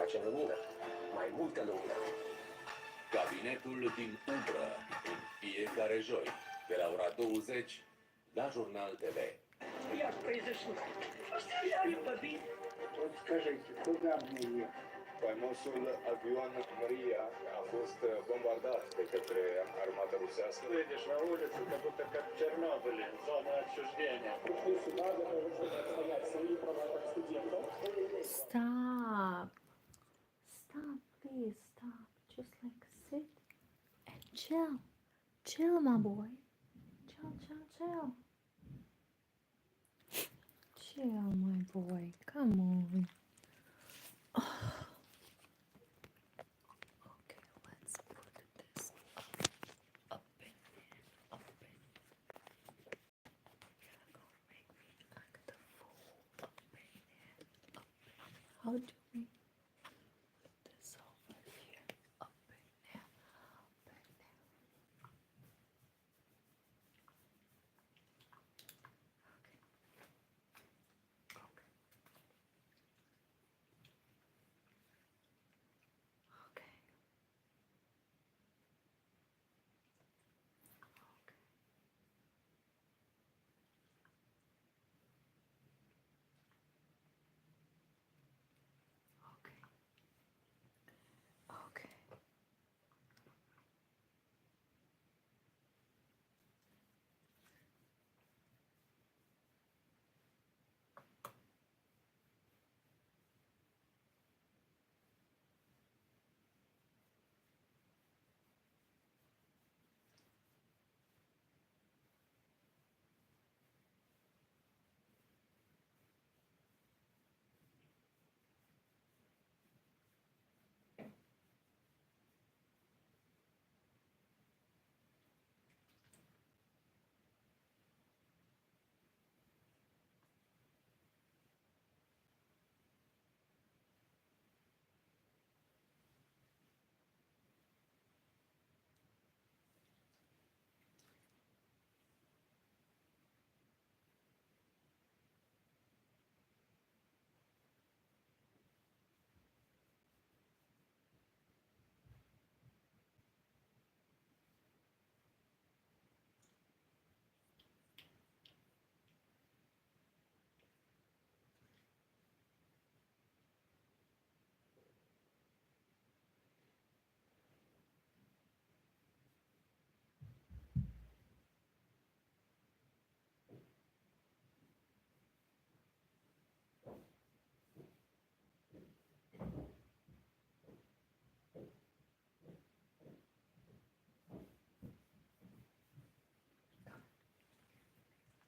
facem lumină, mai multă lumină. Cabinetul din umbră, în fiecare joi, de la ora 20, la Jurnal TV. Я произошло. Стреляли по бит. Вот скажите, куда мне ехать? Faimosul avion Maria a fost bombardat de către armata rusească. Выйдешь на улицу, как будто как в Чернобыле, зона отчуждения. Пришли сюда для того, чтобы отстоять свои права как студентов. Stop. Stop, please, stop. Just like sit and chill. Chill, my boy. Chill, chill, chill. Chill, my boy. Come on. Okay, let's put this up in there, up in. You're gonna make me like the fool up in there, up in. How do we put this over here, up in there, up in there? Okay. Okay. Okay. Okay. Okay.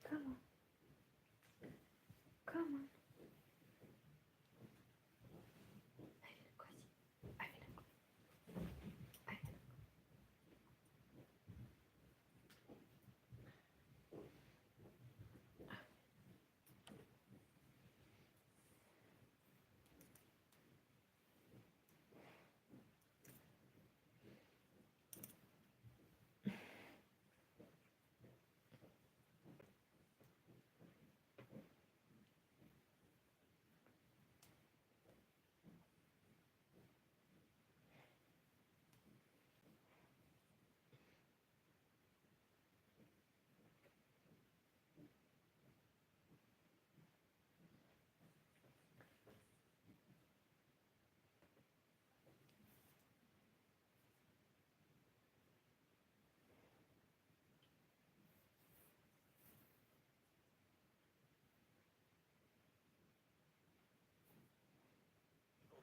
Come on. Come on. Алина, Коси. Алина. Алина.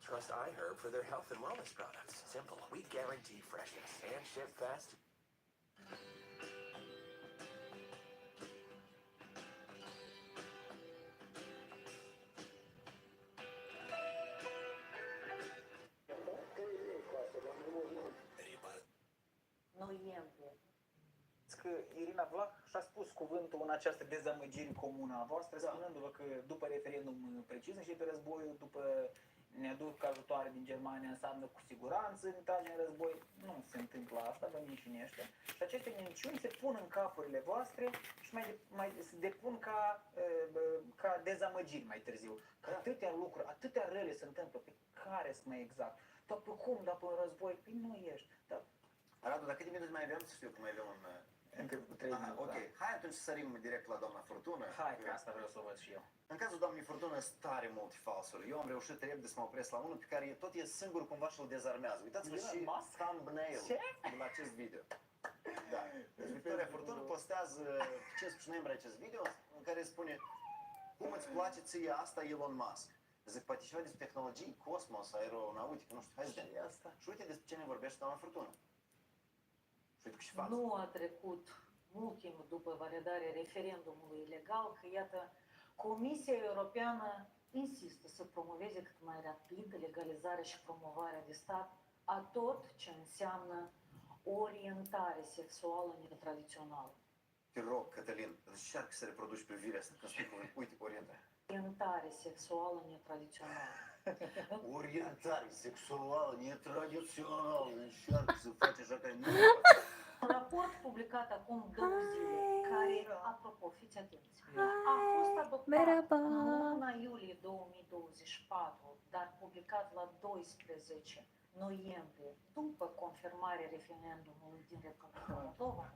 Trust iHerb for their health and wellness products. Simple. We guarantee freshness and ship fast. Noiembrie. Că Irina Vlah și-a spus cuvântul în această dezamăgire comună a voastră, spunându-vă că după referendum precis începe războiul, după ne aduc ajutoare din Germania înseamnă cu siguranță ne trage în război. Nu se întâmplă asta, vă minciunește. Și aceste minciuni se pun în capurile voastre și mai se depun ca dezamăgiri mai târziu. Că atâtea lucruri, atâtea rele se întâmplă. Pe care sunt mai exact. Dar pe cum, dar pe război? Păi nu ești. Dar Radu, dar câte minute mai avem? Să știu că mai avem un... încă cu 3 Aha, minute. ok. Hai atunci să sărim direct la doamna Furtună. Da. Hai, că asta vreau să o văd și eu. În cazul doamnei Furtună, sunt tare multe falsuri. Eu am reușit repede să mă opresc la unul pe care tot e singur cumva și îl dezarmează. Uitați-vă Elon și Musk? thumbnail Ce? din acest video. Da. Deci Victoria Furtună postează pe 15 noiembrie acest video în care spune: cum îți place ție asta, Elon Musk? Zic, poate ceva despre tehnologii, cosmos, aeronautică, nu știu, hai să vedem. Și asta? Și uite despre ce ne vorbește doamna Furtună. Și uite că și față. Nu a trecut mult timp după validarea referendumului ilegal, că iată, Comisia Europeană insistă să promoveze cât mai rapid legalizarea și promovarea de stat a tot ce înseamnă orientare sexuală netradițională. Te rog, Cătălin, încearcă să reproduci privirea asta când spui cuvânt. Uite, orientare. Orientare sexuală netradițională. Orientare sexuală, netradițională. Încearcă să faci așa că nu. Un raport publicat acum 2 zile, care, apropo, fiți atenți, a fost adoptat Merhaba. în luna iulie 2024, dar publicat la 12 noiembrie, după confirmarea referendumului din Republica Moldova,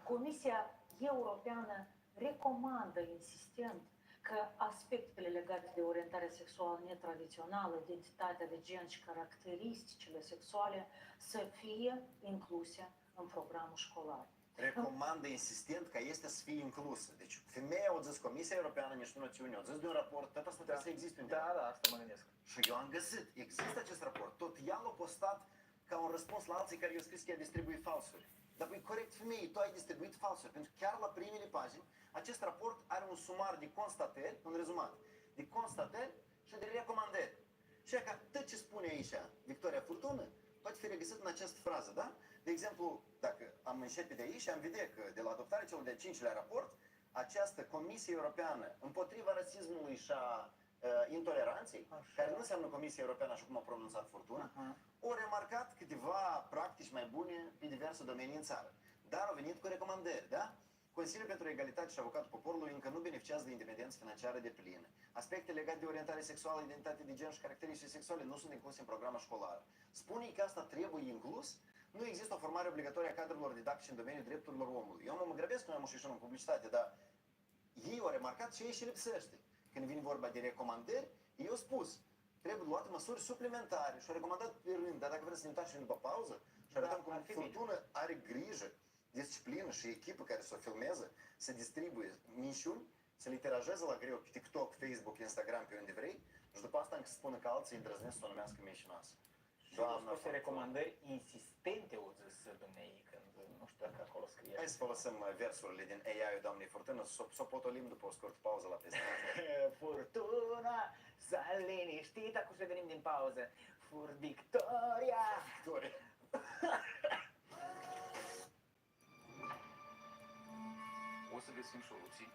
Comisia Europeană recomandă insistent că aspectele legate de orientarea sexuală netradițională, identitatea de gen și caracteristicile sexuale să fie incluse în programul școlar. Recomandă insistent ca este să fie inclusă. Deci femeia o zis, Comisia Europeană, niște noțiuni, o zis de un raport, tot asta trebuie să existe undeva. Da, asta mă gândesc. Și eu am găsit, există acest raport, tot ea l-a postat ca un răspuns la alții care i-au scris că ea distribuie falsuri. Dar păi corect, femeie, tu ai distribuit falsuri, pentru că chiar la primele pagini, acest raport are un sumar de constatări, un rezumat, de constatări și de recomandări. Și că tot ce spune aici Victoria Furtună poate fi regăsit în această frază, da? De exemplu, dacă am începe de aici, am vedea că de la adoptarea celor de-al 5-lea raport, această Comisie Europeană împotriva rasismului și a intoleranței, care nu înseamnă Comisia Europeană așa cum a pronunțat Furtună, au remarcat câteva practici mai bune pe diverse domenii în țară. Dar au venit cu recomandări, da? Consiliul pentru Egalitate și Avocatul Poporului încă nu beneficiază de independență financiară de plină. Aspecte legate de orientare sexuală, identitate de gen și caracteristici sexuale nu sunt incluse în programa școlară. Spune că asta trebuie inclus. Nu există o formare obligatorie a cadrelor didactice în domeniul drepturilor omului. Eu mă grăbesc că noi am ieșit în publicitate, dar ei au remarcat și ei și lipsește. Când vine vorba de recomandări, ei au spus, trebuie luate măsuri suplimentare și au recomandat pe rând, dar dacă vreți să ne uitați și după pauză și arătăm cum Furtună are grijă, disciplină și echipă care să o filmeze, să distribuie minciuni, să le tirajeze la greu pe TikTok, Facebook, Instagram, pe unde vrei și după asta încă să spună că alții îndrăznesc să o numească mincinoasă. Și au spus recomandări insistente, o zis dumnei, când nu știu dacă acolo scrie. Hai să folosim versurile din AI-ul doamnei Furtună, să o potolim după o scurtă pauză la prezentare. Furtuna s-a liniștit, acum să venim din pauză. Fur Victoria! Victoria! O să găsim soluții.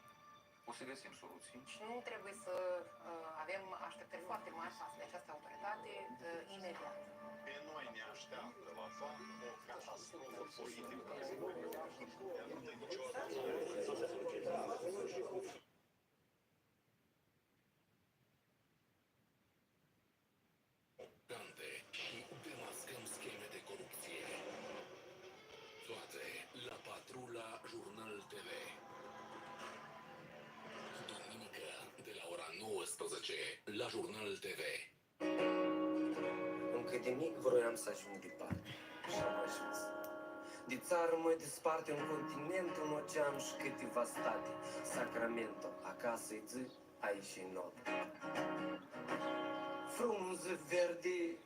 O să găsim soluții. Și nu trebuie să avem așteptări foarte mari față de această autoritate imediat. Pe noi ne așteaptă la fapt o catastrofă politică. Și demascăm scheme de corupție. Toate la Patrula Jurnal TV. Duminică de la ora 19 la Jurnal TV. Încă de mic vroiam să ajung departe și am ajuns. De țară mă desparte un continent, un ocean și câteva state. Sacramento, acasă-i zi, aici e noapte. Frunză verde,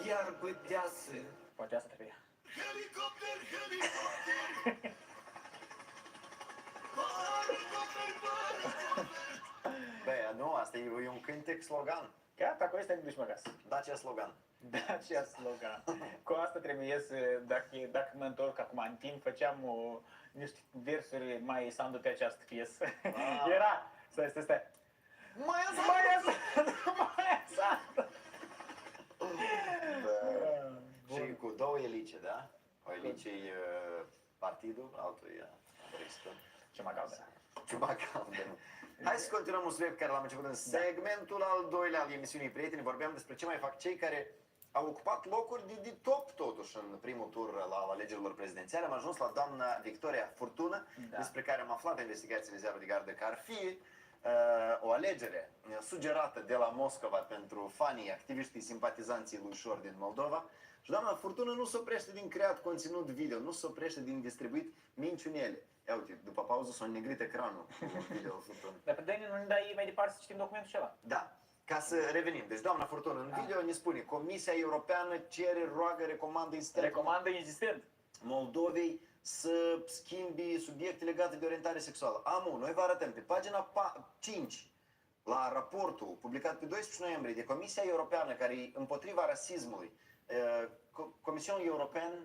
iarbă deasă. Poate asta trebuie. Helicopter, helicopter! Băi, nu, asta e un cântec slogan. Gata, cu asta ne ducem acasă. Dacia slogan. Dacia slogan. Cu asta trebuie să, dacă mă întorc acum în timp, făceam niște versuri mai sandu pe această piesă. Era, stai. Mai exact! Și cu două elice, da? O elice e partidul, altul e Brexit. Ce mă caut. Ceva cald. Hai să continuăm un subiect care l-am început în segmentul al doilea al emisiunii Prieteni. Vorbeam despre ce mai fac cei care au ocupat locuri de top totuși în primul tur la alegerilor prezidențiale. Am ajuns la doamna Victoria Furtună, despre care am aflat în investigațiile ziarului de gardă că ar fi o alegere sugerată de la Moscova pentru fanii, activiștii, simpatizanții lui Șor din Moldova. Și doamna Furtună nu se oprește din creat conținut video, nu se oprește din distribuit minciunele. Ia uite, după pauză s-a înnegrit ecranul cu video Furtună. Dar pe Dani nu ne dai mai departe să citim documentul ceva. Da. Ca să revenim. Deci doamna Furtună în video ne spune: Comisia Europeană cere, roagă, recomandă insistent Moldovei să schimbi subiecte legate de orientare sexuală. Noi vă arătăm pe pagina 5 la raportul publicat pe 12 noiembrie de Comisia Europeană care e împotriva rasismului. Comisia Europeană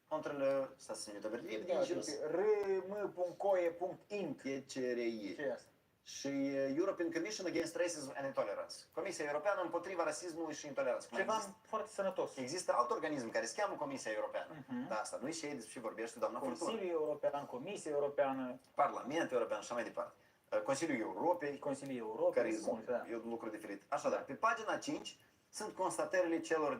contra le... Să se numește rm.coe.int ECRI. Și European Commission Against Racism and Intolerance. Comisia Europeană împotriva rasismului și intoleranței. Ceva foarte sănătos. Există alt organism care se cheamă Comisia Europeană. Dar asta nu-i și ei despre ce vorbește doamna Furtună. Consiliul European, Comisia Europeană, Parlamentul European și așa mai departe. Consiliul Europei, care e un lucru diferit. Așadar, pe pagina 5 sunt constatările celor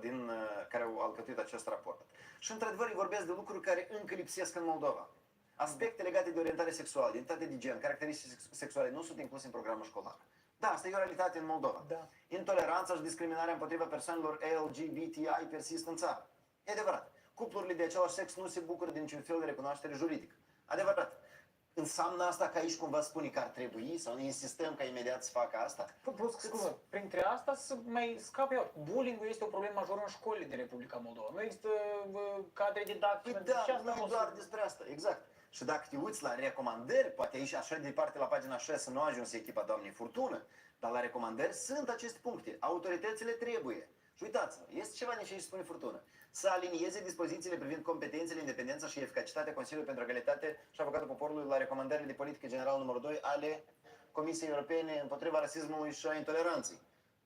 care au alcătuit acest raport. Și într-adevăr îi vorbesc de lucruri care încă lipsesc în Moldova. Aspecte legate de orientare sexuală, identitate de gen, caracteristici sexuale nu sunt incluse în programul școlar. Da, asta e o realitate în Moldova. Da. Intoleranța și discriminarea împotriva persoanelor LGBTI persistă în țară. E adevărat. Cuplurile de același sex nu se bucură de niciun fel de recunoaștere juridică. Adevărat. Înseamnă asta că aici cumva spune că ar trebui sau ne insistăm ca imediat să facă asta? Plus că printre asta să mai scap eu. Bullying-ul este o problemă majoră în școlile din Republica Moldova. Nu există cadre didactice. Da, nu e doar despre asta, exact. Și dacă te uiți la recomandări, poate aici așa de departe la pagina 6 nu a ajuns echipa doamnei Furtună, dar la recomandări sunt aceste puncte. Autoritățile trebuie. Și uitați-vă, este ceva din ce își spune Furtună. Să alinieze dispozițiile privind competențele, independența și eficacitatea Consiliului pentru Egalitate și Avocatul Poporului la recomandările de politică generală numărul 2 ale Comisiei Europene împotriva rasismului și a intoleranței.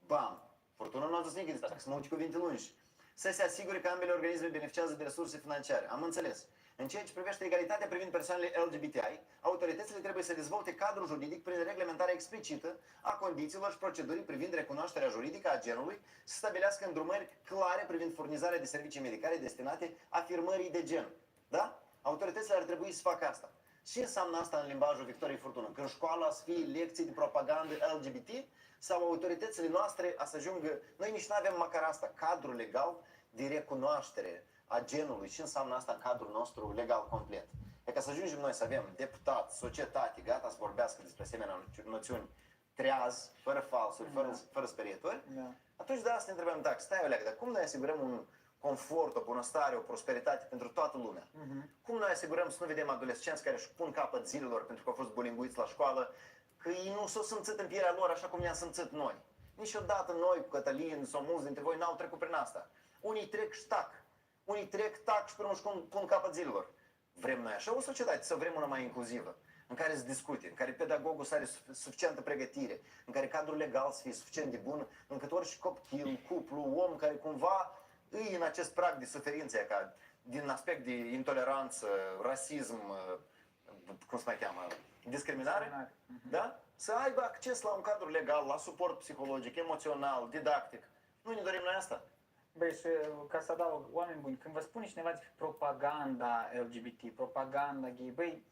Bam! Furtună nu a zis nimic de asta, să mă uit cuvinte lungi. Să se asigure că ambele organisme beneficiază de resurse financiare. Am înțeles. În ceea ce privește egalitatea privind persoanele LGBTI, autoritățile trebuie să dezvolte cadrul juridic prin reglementarea explicită a condițiilor și procedurii privind recunoașterea juridică a genului, să stabilească îndrumări clare privind furnizarea de servicii medicale destinate afirmării de gen. Da? Autoritățile ar trebui să facă asta. Ce înseamnă asta în limbajul Victoriei Furtună? Că în școală să fie lecții de propagandă LGBT sau autoritățile noastre să ajungă... Noi nici nu avem măcar asta, cadrul legal de recunoaștere a genului. Ce înseamnă asta în cadrul nostru legal complet? E ca să ajungem noi să avem deputați, societate, gata să vorbească despre asemenea noțiuni treaz, fără falsuri, fără sperieturi, atunci de asta ne întrebăm, dacă stai o leagă, dar cum noi asigurăm un confort, o bunăstare, o prosperitate pentru toată lumea? Cum noi asigurăm să nu vedem adolescenți care își pun capăt zilelor pentru că au fost bullyinguiți la școală, că ei nu s-au simțit în pielea lor așa cum ne-am simțit noi? Niciodată noi cu Cătălin sau mulți dintre voi n-au trecut prin asta. Unii trec și tac. Unii trec, tac și până își pun capăt zilelor. Vrem noi așa o societate sau vrem una mai inclusivă? În care să discute, în care pedagogul să are suficientă pregătire, în care cadrul legal să fie suficient de bun, încât orice copil, cuplu, om care cumva îi în acest prag de suferință, ca din aspect de intoleranță, rasism, cum se mai cheamă, discriminare, da? Să aibă acces la un cadru legal, la suport psihologic, emoțional, didactic. Nu ne dorim noi asta. Băi, și ca să adaug, oameni buni, când vă spune cineva despre propaganda LGBT, propaganda gay, băi,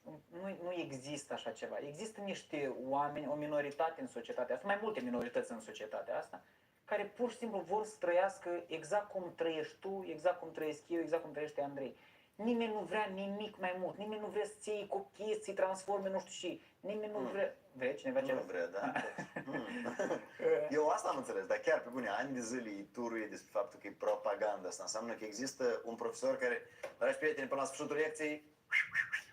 nu există așa ceva. Există niște oameni, o minoritate în societatea asta, mai multe minorități în societatea asta, care pur și simplu vor să trăiască exact cum trăiești tu, exact cum trăiesc eu, exact cum trăiește Andrei. Nimeni nu vrea nimic mai mult, nimeni nu vrea să-ți iei copii, să-i transforme, nu știu și, nimeni nu vrea... Vrei cineva ceva? Nu vrea, da. Eu asta am înțeles, dar chiar pe bune, ani de zile îi turuie despre faptul că e propaganda. Asta înseamnă că există un profesor care, dragi prieteni, până la sfârșitul lecției...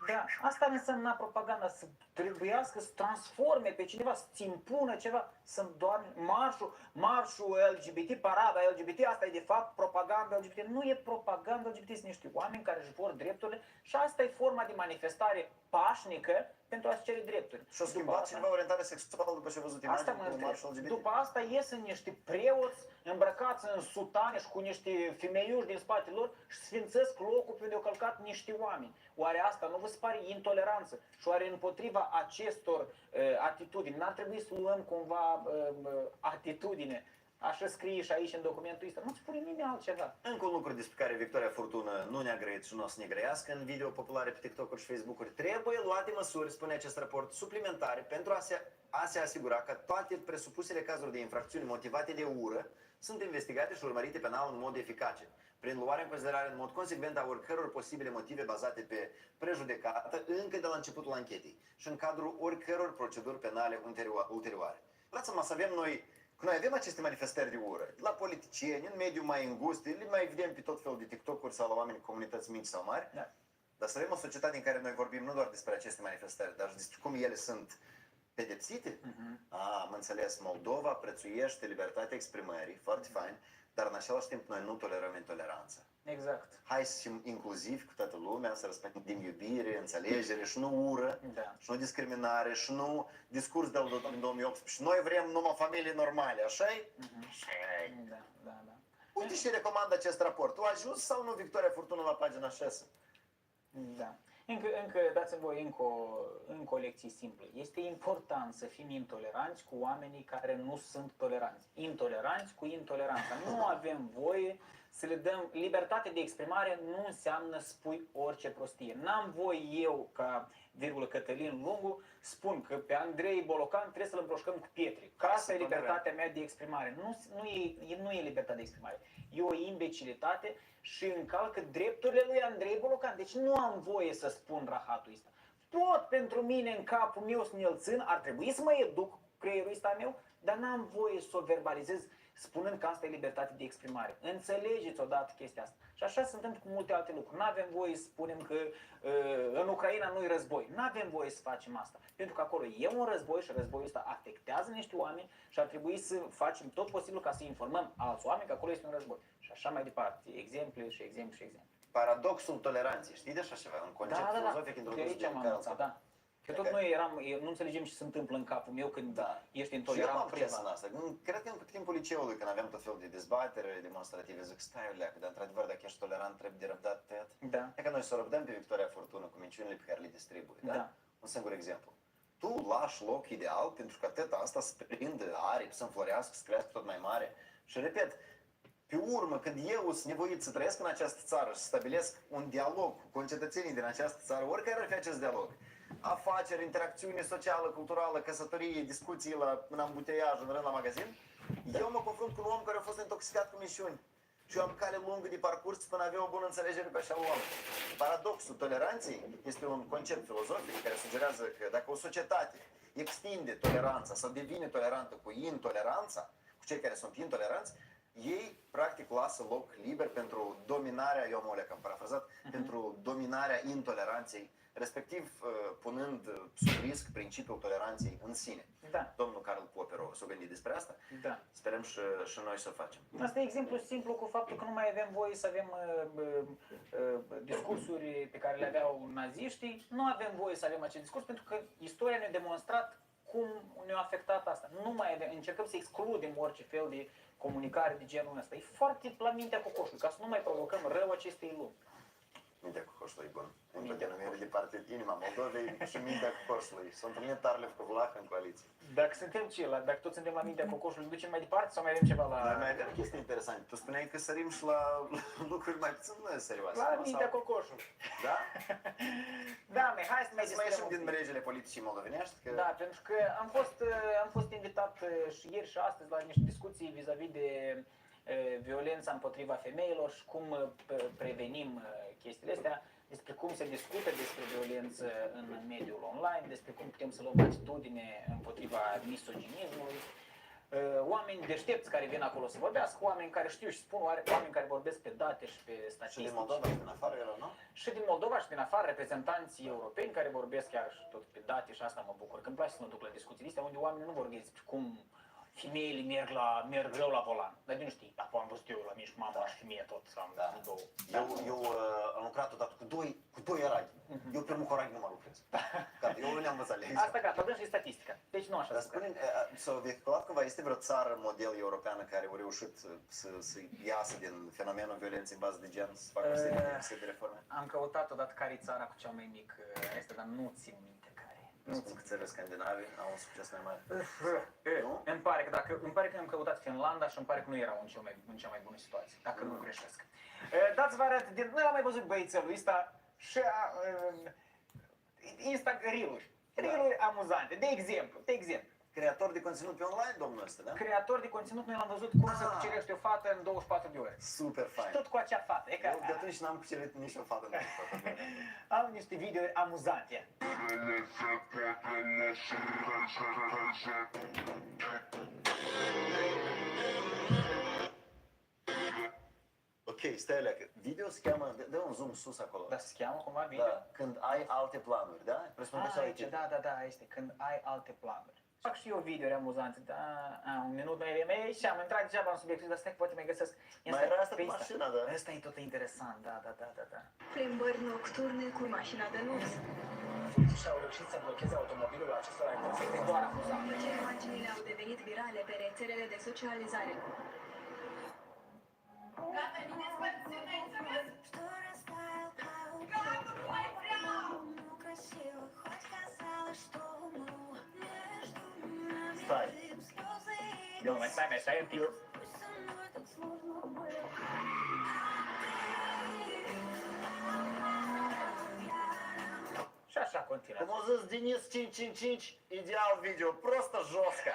Da, asta înseamnă propaganda, să trebuiască să transforme pe cineva, să-ți impună ceva. sunt doar marșul LGBT, parada LGBT, asta e de fapt propaganda LGBT. Nu e propaganda LGBT, sunt niște oameni care își vor drepturile și asta e forma de manifestare pașnică pentru a-și cere drepturi. Și-o schimbat cineva orientare sexuală după ce a văzut Asta imagini mă cu marșul întreb. LGBT? După asta ies în niște preoți îmbrăcați în sutane și cu niște femeiuși din spatele lor și sfințesc locul pe unde au călcat niște oameni. Oare asta nu vă se pare intoleranță? Și oare împotriva acestor atitudini n-ar trebui să luăm cumva atitudine? Așa scrie și aici în documentul ăsta. Nu spune nimeni altceva. Încă un lucru despre care Victoria Furtună nu ne-a grăit și nu o să ne grăiască în video populare pe TikTok-uri și Facebook-uri. Trebuie luate măsuri, spune acest raport, suplimentare pentru a se asigura că toate presupusele cazuri de infracțiuni motivate de ură sunt investigate și urmărite penal în mod eficace, prin luarea în considerare în mod consecvent a oricăror posibile motive bazate pe prejudecată încă de la începutul anchetei și în cadrul oricăror proceduri penale ulterioare. Lasă-mă să avem noi avem aceste manifestări de ură, la politicieni, în mediul mai îngust, le mai vedem pe tot felul de TikTok-uri sau la oameni comunități mici sau mari, Da. dar să avem o societate în care noi vorbim nu doar despre aceste manifestări, dar și despre cum ele sunt pedepsite. Am înțeles, Moldova prețuiește libertatea exprimării, foarte fain, dar în același timp noi nu tolerăm intoleranța. Exact. Hai să fim inclusivi cu toată lumea, să răspândim iubire, înțelegere și nu ură, Da. și nu discriminare, și nu discurs de 2018. Și noi vrem numai familii normale, așa-i? Da, da, da. Uite și recomandă acest raport. Tu ajuns sau nu Victoria Furtună la pagina 6? Da. Încă dați-mi voi încă o lecție simplă. Este important să fim intoleranți cu oamenii care nu sunt toleranți. Intoleranți cu intoleranța. Nu avem voie să le dăm libertate de exprimare, nu înseamnă spui orice prostie. N-am voie eu, ca Cătălin Lungu, spun că pe Andrei Bolocan trebuie să-l împroșcăm cu pietre. Că asta e libertatea mea de exprimare. Nu e libertatea de exprimare. E o imbecilitate și încalcă drepturile lui Andrei Bolocan. Deci nu am voie să spun rahatul ăsta. Tot pentru mine în capul meu să ne-l țin, ar trebui să mă educ creierul ăsta meu, dar n-am voie să o verbalizez spunând că asta e libertate de exprimare. Înțelegeți odată chestia asta. Și așa se întâmplă cu multe alte lucruri. N-avem voie să spunem că în Ucraina nu-i război. N-avem voie să facem asta. Pentru că acolo e un război și războiul ăsta afectează niște oameni și ar trebui să facem tot posibil ca să informăm alți oameni că acolo este un război. Și așa mai departe. Exemple și exemple și exemple. Paradoxul toleranței. Știi de așa ceva? Un concept filozofic De introdus aici de am Carl învățat, da. Că tot noi nu înțelegem ce se întâmplă în capul meu când ești Și eu intolerant. m-am prins în asta. Cred că în timpul liceului, când aveam tot felul de dezbatere demonstrative, zic, stai o leacă, dar într-adevăr, dacă ești tolerant, trebuie de răbdat tăiat. Da. E că noi să o răbdăm pe Victoria Furtună cu minciunile pe care le distribui, da? Da. Un singur exemplu. Tu lași loc ideal pentru că teta asta să prindă aripi, să înflorească, să crească tot mai mare. Și repet, pe urmă, când eu sunt nevoit să trăiesc în această țară și să stabilesc un dialog cu concetățenii din această țară, oricare ar fi acest dialog, afaceri, interacțiune socială, culturală, căsătorie, discuții în ambuteiaj, în rând la magazin, eu mă confrunt cu un om care a fost intoxicat cu mișuni. Și eu am cale lungă de parcurs până avea o bună înțelegere pe așa un om. Paradoxul toleranței este un concept filozofic care sugerează că dacă o societate extinde toleranța sau devine tolerantă cu intoleranța, cu cei care sunt intoleranți, ei practic lasă loc liber pentru dominarea, eu am am parafrazat, pentru dominarea intoleranței, respectiv punând sub risc principiul toleranței în sine. Da. Domnul Karl Popper s-a gândit despre asta. Da. Sperăm și noi să o facem. Asta e exemplu simplu cu faptul că nu mai avem voie să avem discursuri pe care le aveau naziștii. Nu avem voie să avem acest discurs pentru că istoria ne-a demonstrat cum ne-a afectat asta. Nu mai avem, încercăm să excludem orice fel de comunicare de genul ăsta. E foarte la mintea cocoșului, ca să nu mai provocăm rău acestei lumi. Mintea cocoșului, bun. Încă denumire de parte inima Moldovei și mintea cocoșului. S-a întâlnit Tarlev cu Vlah în coaliție. Dacă suntem dacă toți suntem la mintea cocoșului, ducem mai departe sau mai avem ceva la... Noi mai avem chestii interesante. Tu spuneai că sărim și la lucruri mai puțin serioase. La mintea cocoșului. Da? Da, hai să mai ieșim din regele politicii moldovenești. Că... Da, pentru că am fost invitat și ieri și astăzi la niște discuții vis-a-vis de violența împotriva femeilor și cum prevenim chestiile astea, despre cum se discută despre violență în mediul online, despre cum putem să luăm atitudine împotriva misoginismului. Oameni deștepți care vin acolo să vorbească, oameni care știu și spun, oameni care vorbesc pe date și pe statistici. Și din Moldova și din afară era, nu? Și din Moldova și din afară, reprezentanții europeni care vorbesc chiar și tot pe date și asta mă bucur. Că îmi place să mă duc la discuțiile astea unde oamenii nu vorbesc despre cum femeile merg greu la volan. Dar nu știi, apoi am văzut eu la mici mama și femeie tot, am două. Eu am lucrat odată cu doi eragi. Eu primul cu eragi nu mă lucrez. Eu nu am învățat lecția. Asta gata, dăm și statistica. Deci nu așa. Dar spune, s-a vehiculat cumva, este vreo țară model europeană care a reușit să iasă din fenomenul violenței în bază de gen, să facă o serie de reforme? Am căutat odată care e țara cu cea mai mică este, dar nu țin minte care. Nu spun că țările scandinave au un succes mai mare. Nu? Îmi pare că am căutat Finlanda și îmi pare că nu erau în cea mai bună situație, dacă nu greșesc. Dați-vă arăt, noi am mai văzut băiețelul ăsta și Reel-uri amuzante, de exemplu. Creator de conținut pe online, domnul ăsta, da? Creator de conținut, noi l-am văzut cum să cucerește o fată în 24 de ore. Super fain. Și tot cu acea fată. E Eu de atunci n-am cucerit nici o fată în 24 de ore. Am niște videouri amuzante. Ok, stai alea, că video se cheamă, dă un zoom sus acolo. Dar se cheamă cumva video? Da, când ai alte planuri, da? Presupun că așa Aici, da, este când ai alte planuri. Fac și eu videouri amuzante, da, un minut mai vreme și am intrat degeaba în subiectul, dar stai că poate mai găsesc. Mai era asta cu mașina, da? Ăsta e tot interesant, da. Plimbări nocturne cu mașina de lux. Și au reușit să blocheze automobilul acestora imperfecte doar amuzant. După ce imaginile au devenit virale pe rețelele de socializare. Gata, bine, Stai. Mai stai un pic. Și așa continuă. Cum a zis Denis 555, ideal video, prostă josca.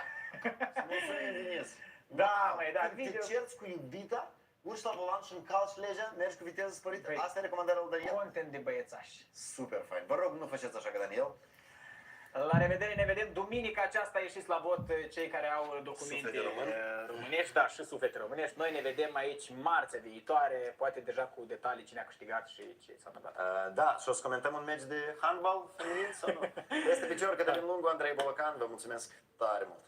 Mulțumim, Denis. Da, măi, da, când video. te cerți cu iubita, urci la volan și încalci legea, mergi cu viteză sporită. Asta e recomandarea lui Daniel? Content de băiețași. Super fain. Vă rog, nu faceți așa ca Daniel. La revedere, ne vedem duminica aceasta, ieșiți la vot cei care au documente românești, da, și suflete românești. Noi ne vedem aici marțea viitoare, poate deja cu detalii cine a câștigat și ce s-a întâmplat. Da, și o să comentăm un meci de handbal feminin sau nu? Peste picior, Cătălin Lungu, Andrei Bolocan, vă mulțumesc tare mult.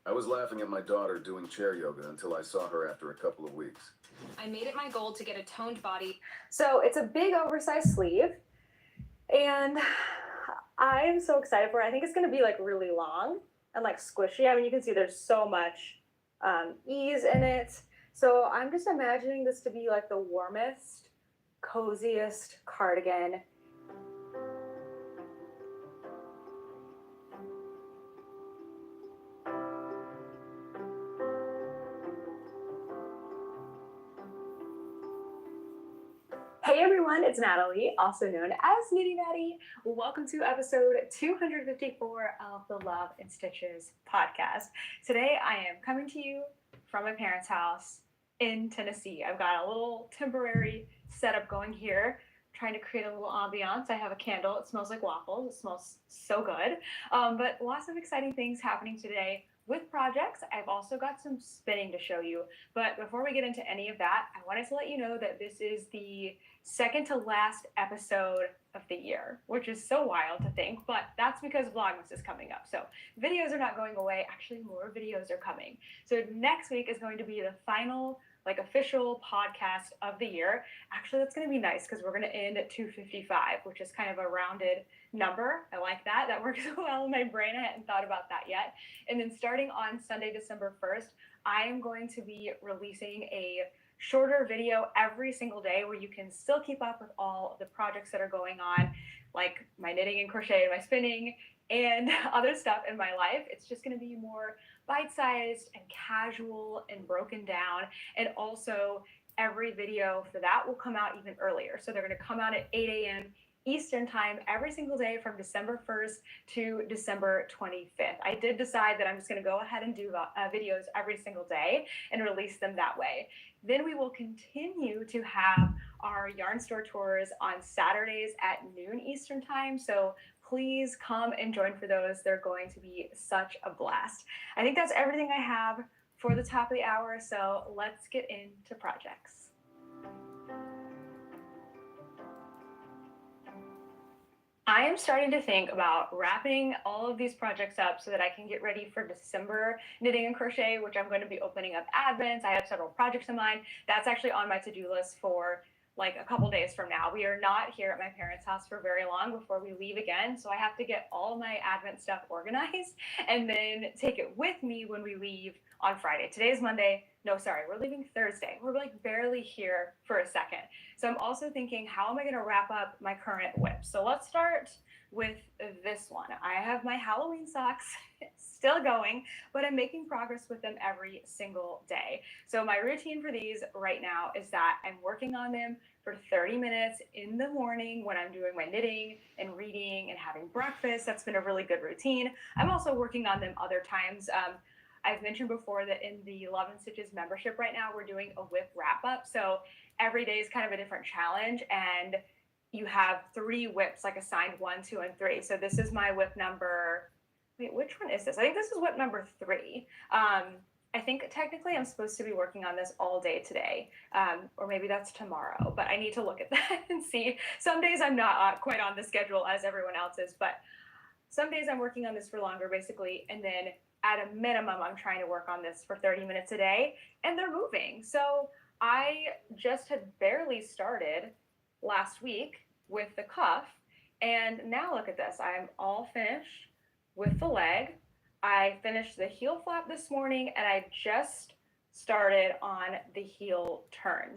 I was laughing at my daughter doing chair yoga until I saw her after a couple of weeks. I made it my goal to get a toned body. So it's a big oversized sleeve, and I'm so excited for it. I think it's going to be like really long and like squishy. I mean, you can see there's so much ease in it. So I'm just imagining this to be like the warmest, coziest cardigan. Hey everyone, it's Natalie, also known as Nitty Natty. Welcome to episode 254 of the Love and Stitches podcast. Today I am coming to you from my parents' house in Tennessee. I've got a little temporary setup going here, trying to create a little ambiance. I have a candle, it smells like waffles, it smells so good. But lots of exciting things happening today with projects. I've also got some spinning to show you. But before we get into any of that, I wanted to let you know that this is the second to last episode of the year, which is so wild to think, but that's because Vlogmas is coming up. So videos are not going away. Actually, more videos are coming. So next week is going to be the final official podcast of the year. Actually, that's going to be nice because we're going to end at 255, which is kind of a rounded number. I like that. That works well in my brain. I hadn't thought about that yet. And then starting on Sunday, December 1st, I am going to be releasing a shorter video every single day where you can still keep up with all of the projects that are going on, like my knitting and crochet, my spinning, and other stuff in my life. It's just going to be more bite-sized and casual and broken down. And also every video for that will come out even earlier. So they're going to come out at 8 a.m. Eastern time every single day from December 1st to December 25th. I did decide that I'm just going to go ahead and do videos every single day and release them that way. Then we will continue to have our yarn store tours on Saturdays at noon Eastern time. So please come and join for those. They're going to be such a blast. I think that's everything I have for the top of the hour, so let's get into projects. I am starting to think about wrapping all of these projects up so that I can get ready for December knitting and crochet, which I'm going to be opening up Advents. I have several projects in mind. That's actually on my to-do list for like a couple days from now. We are not here at my parents' house for very long before we leave again, so I have to get all my Advent stuff organized and then take it with me when we leave on Friday. Today is Monday. No, sorry, we're leaving Thursday. We're like barely here for a second. So I'm also thinking, how am I going to wrap up my current whip? So let's start with this one. I have my Halloween socks still going, but I'm making progress with them every single day. So my routine for these right now is that I'm working on them for 30 minutes in the morning when I'm doing my knitting and reading and having breakfast. That's been a really good routine. I'm also working on them other times. I've mentioned before that in the Love and Stitches membership right now, we're doing a whip wrap up. So every day is kind of a different challenge, and you have 3 whips, like assigned 1, 2, and 3. So this is my whip number. Wait, which one is this? I think this is whip number 3. I think technically I'm supposed to be working on this all day today, or maybe that's tomorrow, but I need to look at that and see. Some days I'm not quite on the schedule as everyone else is, but some days I'm working on this for longer, basically, and then at a minimum, I'm trying to work on this for 30 minutes a day, and they're moving. So I just had barely started last week with the cuff, and now look at this. I'm all finished with the leg. I finished the heel flap this morning, and I just started on the heel turn.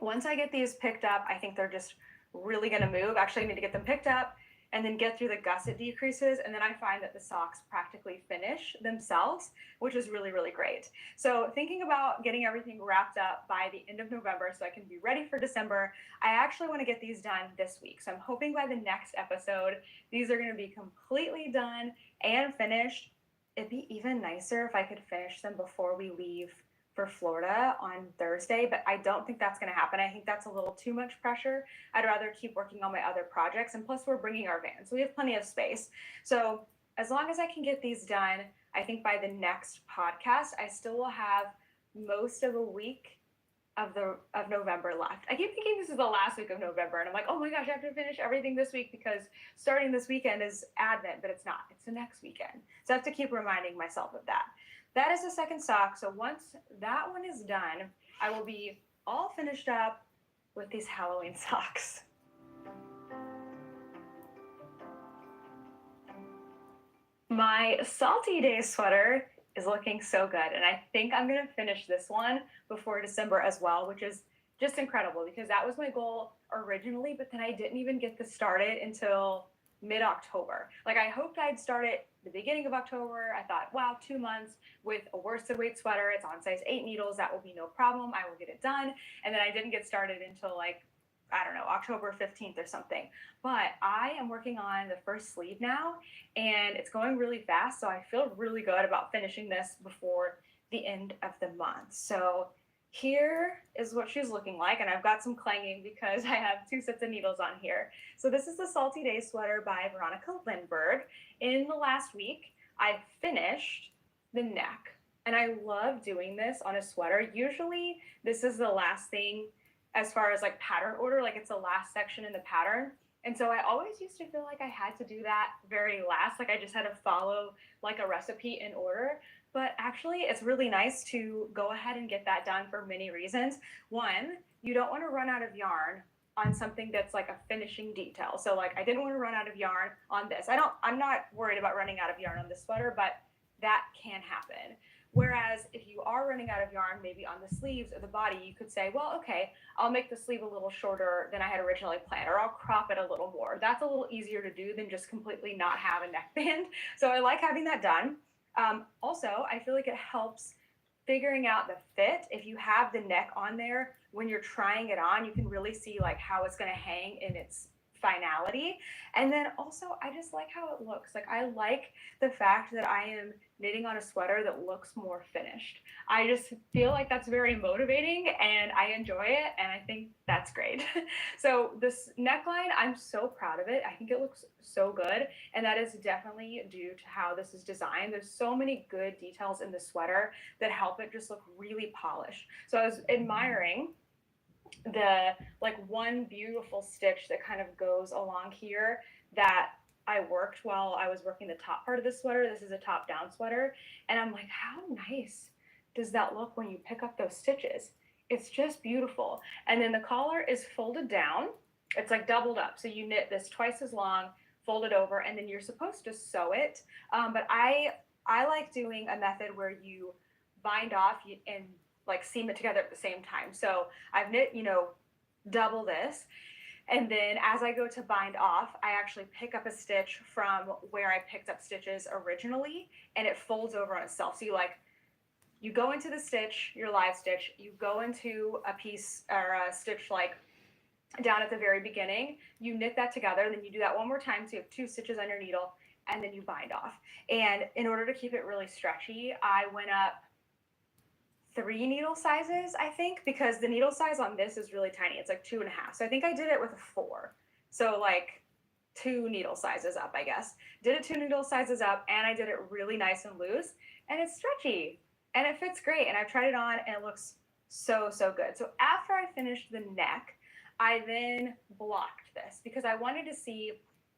Once I get these picked up, I think they're just really going to move. Actually, I need to get them picked up and then get through the gusset decreases, and then I find that the socks practically finish themselves, which is really, really great. So thinking about getting everything wrapped up by the end of November so I can be ready for December, I actually want to get these done this week. So I'm hoping by the next episode, these are going to be completely done and finished. It'd be even nicer if I could finish them before we leave for Florida on Thursday, but I don't think that's going to happen. I think that's a little too much pressure. I'd rather keep working on my other projects, and plus we're bringing our van, so we have plenty of space. So as long as I can get these done, I think by the next podcast, I still will have most of a week of November left. I keep thinking this is the last week of November, and I'm like, oh my gosh, I have to finish everything this week because starting this weekend is Advent, but it's not. It's the next weekend. So I have to keep reminding myself of that. That is the second sock. So once that one is done, I will be all finished up with these Halloween socks. My Salty Days sweater is looking so good, and I think I'm going to finish this one before December as well, which is just incredible because that was my goal originally, but then I didn't even get this started until mid-October. Like, I hoped I'd start it the beginning of October. I thought, wow, 2 months with a worsted weight sweater. It's on size 8 needles. That will be no problem. I will get it done. And then I didn't get started until like, I don't know, October 15th or something. But I am working on the first sleeve now, and it's going really fast. So I feel really good about finishing this before the end of the month. So here is what she's looking like, and I've got some clanging because I have 2 sets of needles on here. So this is the Salty Days sweater by Veronica Lindberg. In the last week, I finished the neck, and I love doing this on a sweater. Usually this is the last thing as far as like pattern order, like it's the last section in the pattern. And so I always used to feel like I had to do that very last, like I just had to follow like a recipe in order. But actually, it's really nice to go ahead and get that done for many reasons. One, you don't want to run out of yarn on something that's like a finishing detail. So like I didn't want to run out of yarn on this. I'm not worried about running out of yarn on this sweater, but that can happen. Whereas if you are running out of yarn, maybe on the sleeves or the body, you could say, well, okay, I'll make the sleeve a little shorter than I had originally planned, or I'll crop it a little more. That's a little easier to do than just completely not have a neckband. So I like having that done. Also, I feel like it helps figuring out the fit. If you have the neck on there, when you're trying it on, you can really see like how it's going to hang in its finality. And then also, I just like how it looks. Like, I like the fact that I am knitting on a sweater that looks more finished. I just feel like that's very motivating and I enjoy it, and I think that's great. So this neckline, I'm so proud of it. I think it looks so good, and that is definitely due to how this is designed. There's so many good details in the sweater that help it just look really polished. So I was admiring the like one beautiful stitch that kind of goes along here that I worked while I was working the top part of the sweater. This is a top down sweater, and I'm like, how nice does that look when you pick up those stitches? It's just beautiful. And then the collar is folded down. It's like doubled up. So you knit this twice as long, fold it over, and then you're supposed to sew it. But I like doing a method where you bind off and like seam it together at the same time. So I've knit, double this. And then as I go to bind off, I actually pick up a stitch from where I picked up stitches originally, and it folds over on itself. So you go into the stitch, your live stitch, you go into a piece or a stitch like down at the very beginning, you knit that together, then you do that one more time. So you have 2 stitches on your needle, and then you bind off. And in order to keep it really stretchy, I went up 3 needle sizes, I think, because the needle size on this is really tiny. It's like 2.5. So I think I did it with a 4. So like 2 needle sizes up, I guess. Did it 2 needle sizes up, and I did it really nice and loose, and it's stretchy and it fits great. And I've tried it on and it looks so, so good. So after I finished the neck, I then blocked this because I wanted to see,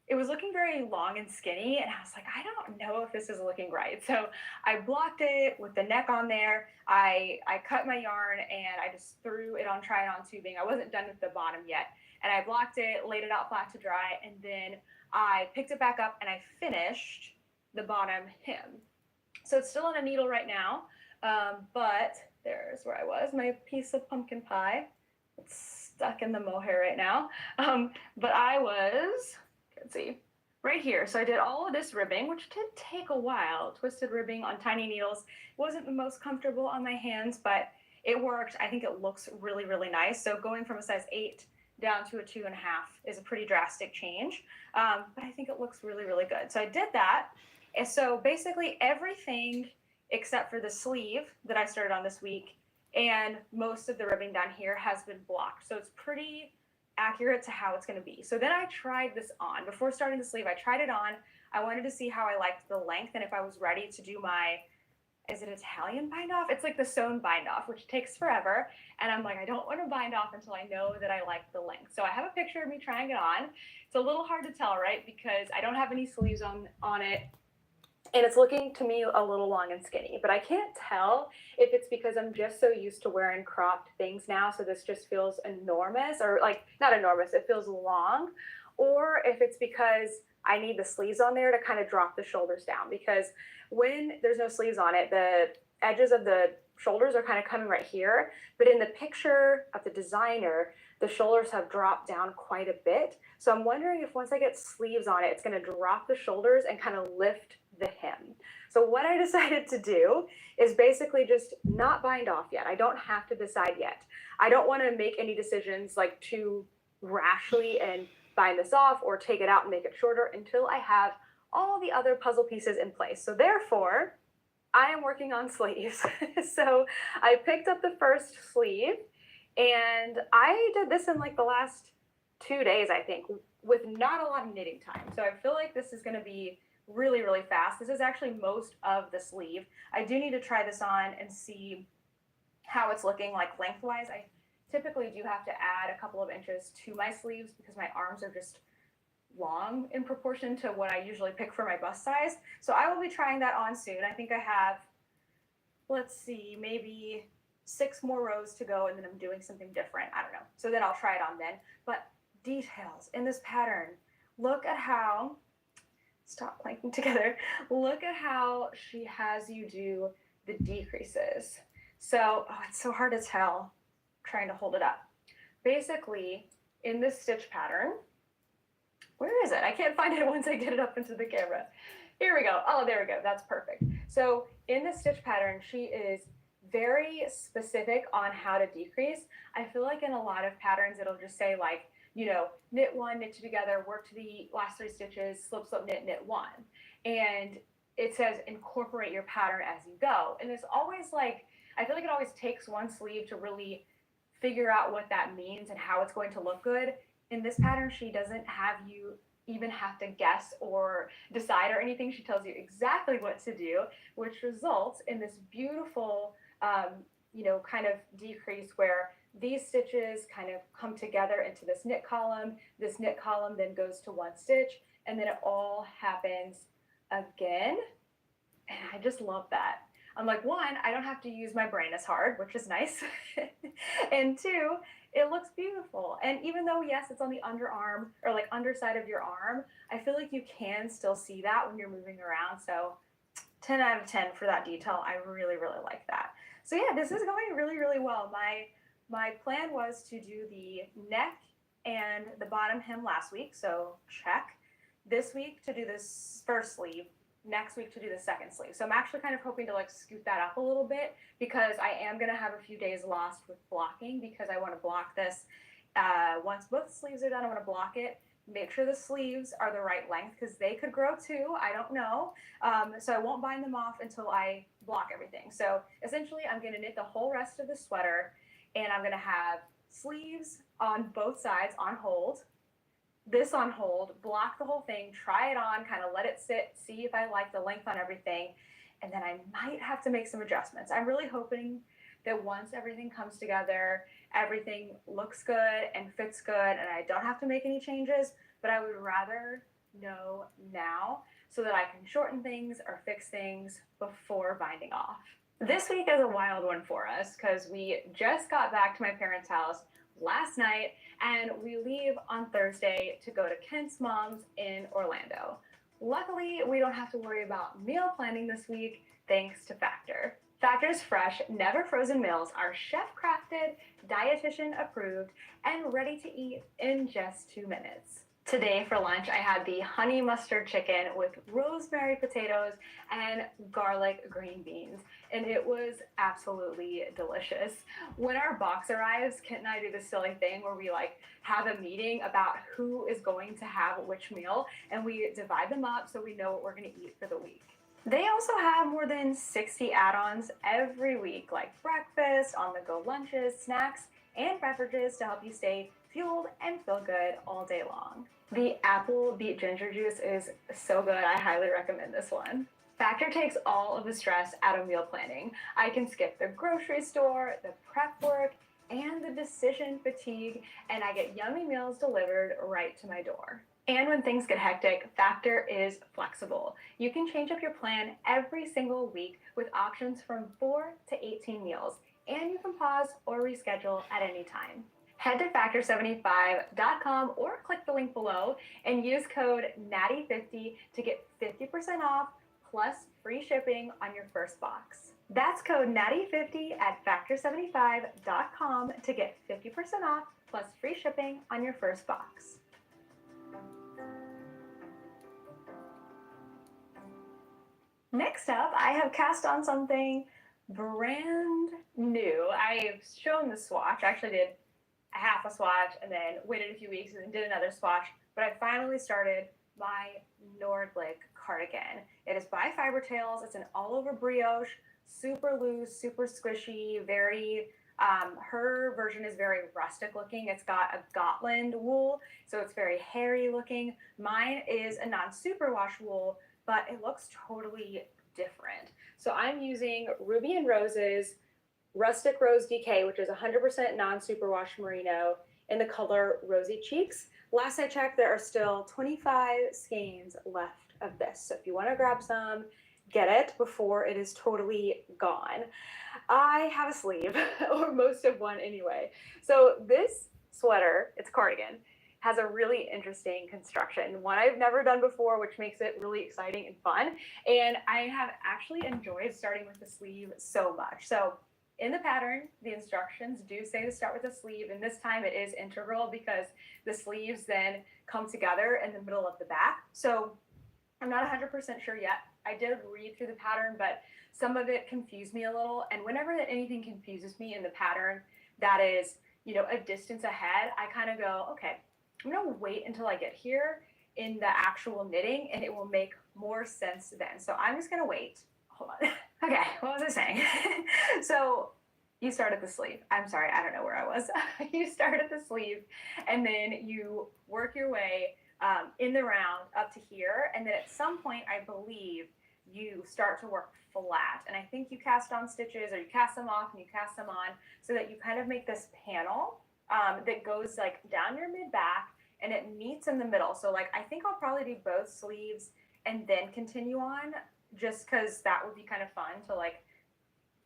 it was looking very long and skinny, and I was like, I don't know if this is looking right. So I blocked it with the neck on there. I cut my yarn and I just threw it on try-it-on tubing. I wasn't done with the bottom yet. And I blocked it, laid it out flat to dry, and then I picked it back up and I finished the bottom hem. So it's still on a needle right now, but there's where I was, my piece of pumpkin pie. It's stuck in the mohair right now. But I was, let's see, right here. So I did all of this ribbing, which did take a while. Twisted ribbing on tiny needles. It wasn't the most comfortable on my hands, but it worked. I think it looks really, really nice. So going from a size 8 down to a 2.5 is a pretty drastic change. But I think it looks really, really good. So I did that. And so basically everything except for the sleeve that I started on this week and most of the ribbing down here has been blocked. So it's pretty accurate to how it's going to be. So then I tried this on. Before starting the sleeve, I tried it on. I wanted to see how I liked the length and if I was ready to do my, is it Italian bind off? It's like the sewn bind off, which takes forever. And I'm like, I don't want to bind off until I know that I like the length. So I have a picture of me trying it on. It's a little hard to tell, right? Because I don't have any sleeves on it. And it's looking to me a little long and skinny, but I can't tell if it's because I'm just so used to wearing cropped things now. So this just feels enormous, or like not enormous, it feels long, or if it's because I need the sleeves on there to kind of drop the shoulders down, because when there's no sleeves on it, the edges of the shoulders are kind of coming right here. But in the picture of the designer, the shoulders have dropped down quite a bit. So I'm wondering if once I get sleeves on it, it's going to drop the shoulders and kind of lift the hem. So what I decided to do is basically just not bind off yet. I don't have to decide yet. I don't want to make any decisions like too rashly and bind this off or take it out and make it shorter until I have all the other puzzle pieces in place. So therefore, I am working on sleeves. So I picked up the first sleeve and I did this in like the last 2 days, I think, with not a lot of knitting time. So I feel like this is going to be really, really fast. This is actually most of the sleeve. I do need to try this on and see how it's looking like lengthwise. I typically do have to add a couple of inches to my sleeves because my arms are just long in proportion to what I usually pick for my bust size. So I will be trying that on soon. I think I have, let's see, maybe 6 more rows to go, and then I'm doing something different. I don't know. So then I'll try it on then. But details in this pattern. Look at how, stop clanking together. Look at how she has you do the decreases. So, oh, it's so hard to tell trying to hold it up. Basically, in this stitch pattern, where is it? I can't find it once I get it up into the camera. Here we go. Oh, there we go. That's perfect. So in this stitch pattern, she is very specific on how to decrease. I feel like in a lot of patterns, it'll just say like knit one, knit two together, work to the last 3 stitches, slip, slip, knit, knit one. And it says incorporate your pattern as you go. And it's always like, I feel like it always takes one sleeve to really figure out what that means and how it's going to look good. In this pattern, she doesn't have you even have to guess or decide or anything. She tells you exactly what to do, which results in this beautiful, kind of decrease where these stitches kind of come together into this knit column. This knit column then goes to 1 stitch, and then it all happens again. And I just love that. I'm like, 1, I don't have to use my brain as hard, which is nice. And 2, it looks beautiful. And even though, yes, it's on the underarm or like underside of your arm, I feel like you can still see that when you're moving around. So 10 out of 10 for that detail. I really, really like that. So yeah, this is going really, really well. My plan was to do the neck and the bottom hem last week, so check. This week to do this first sleeve, next week to do the second sleeve. So I'm actually kind of hoping to like scoot that up a little bit because I am going to have a few days lost with blocking because I want to block this. Once both sleeves are done, I want to block it. Make sure the sleeves are the right length because they could grow too. I don't know. So I won't bind them off until I block everything. So essentially I'm going to knit the whole rest of the sweater and I'm going to have sleeves on both sides on hold. This on hold, block the whole thing, try it on, kind of let it sit, see if I like the length on everything, and then I might have to make some adjustments. I'm really hoping that once everything comes together, everything looks good and fits good, and I don't have to make any changes, but I would rather know now so that I can shorten things or fix things before binding off. This week is a wild one for us because we just got back to my parents' house last night, and we leave on Thursday to go to Kent's mom's in Orlando. Luckily, we don't have to worry about meal planning this week thanks to Factor. Factor's fresh, never frozen meals are chef-crafted, dietitian approved, and ready to eat in just 2 minutes. Today for lunch, I had the honey mustard chicken with rosemary potatoes and garlic green beans, and it was absolutely delicious. When our box arrives, Kent and I do this silly thing where we like have a meeting about who is going to have which meal, and we divide them up so we know what we're going to eat for the week. They also have more than 60 add-ons every week, like breakfast, on-the-go lunches, snacks, and beverages to help you stay fueled and feel good all day long. The apple beet ginger juice is so good. I highly recommend this one. Factor takes all of the stress out of meal planning. I can skip the grocery store, the prep work, and the decision fatigue, and I get yummy meals delivered right to my door. And when things get hectic, Factor is flexible. You can change up your plan every single week with options from 4 to 18 meals, and you can pause or reschedule at any time. Head to factor75.com or click the link below and use code NATTY50 to get 50% off plus free shipping on your first box. That's code NATTY50 at factor75.com to get 50% off plus free shipping on your first box. Next up, I have cast on something brand new. I've shown the swatch. I actually did a half a swatch and then waited a few weeks and then did another swatch, but I finally started my Nordlic cardigan. It is by Fibertails. It's an all-over brioche, super loose, super squishy, very, her version is very rustic looking. It's got a Gotland wool, so it's very hairy looking. Mine is a non-superwash wool, but it looks totally different. So I'm using Ruby and Rose's Rustic Rose DK, which is 100% non-superwash merino in the color Rosy Cheeks. Last I checked, there are still 25 skeins left of this. So if you want to grab some, get it before it is totally gone. I have a sleeve, or most of one anyway. So this sweater, it's cardigan, has a really interesting construction, one I've never done before, which makes it really exciting and fun. And I have actually enjoyed starting with the sleeve so much. So in the pattern, the instructions do say to start with the sleeve, and this time it is integral because the sleeves then come together in the middle of the back. So I'm not 100% sure yet. I did read through the pattern, but some of it confused me a little. And whenever anything confuses me in the pattern that is, a distance ahead, I kind of go, okay, I'm gonna wait until I get here in the actual knitting and it will make more sense then. So I'm just gonna wait. Hold on. Okay, what was I saying? So you start at the sleeve. I'm sorry, I don't know where I was. You start at the sleeve and then you work your way in the round up to here. And then at some point, I believe, you start to work flat. And I think you cast on stitches or you cast them off and you cast them on so that you kind of make this panel that goes like down your mid back and it meets in the middle. So like, I think I'll probably do both sleeves and then continue on just because that would be kind of fun to like,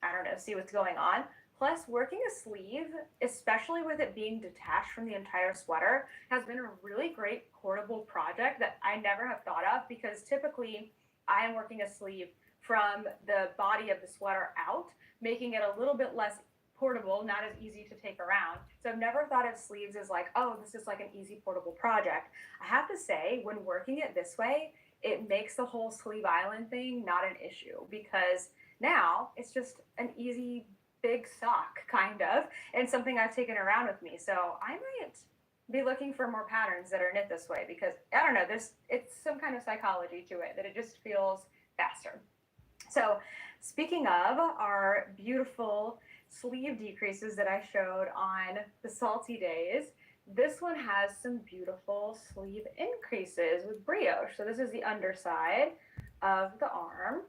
I don't know, see what's going on. Plus, working a sleeve, especially with it being detached from the entire sweater, has been a really great portable project that I never have thought of because typically I am working a sleeve from the body of the sweater out, making it a little bit less portable, not as easy to take around. So I've never thought of sleeves as like, oh, this is like an easy portable project. I have to say, when working it this way, it makes the whole sleeve island thing not an issue because now it's just an easy big sock kind of and something I've taken around with me. So I might be looking for more patterns that are knit this way because I don't know, it's some kind of psychology to it that it just feels faster. So speaking of our beautiful sleeve decreases that I showed on the Salty Days, this one has some beautiful sleeve increases with brioche. So this is the underside of the arm.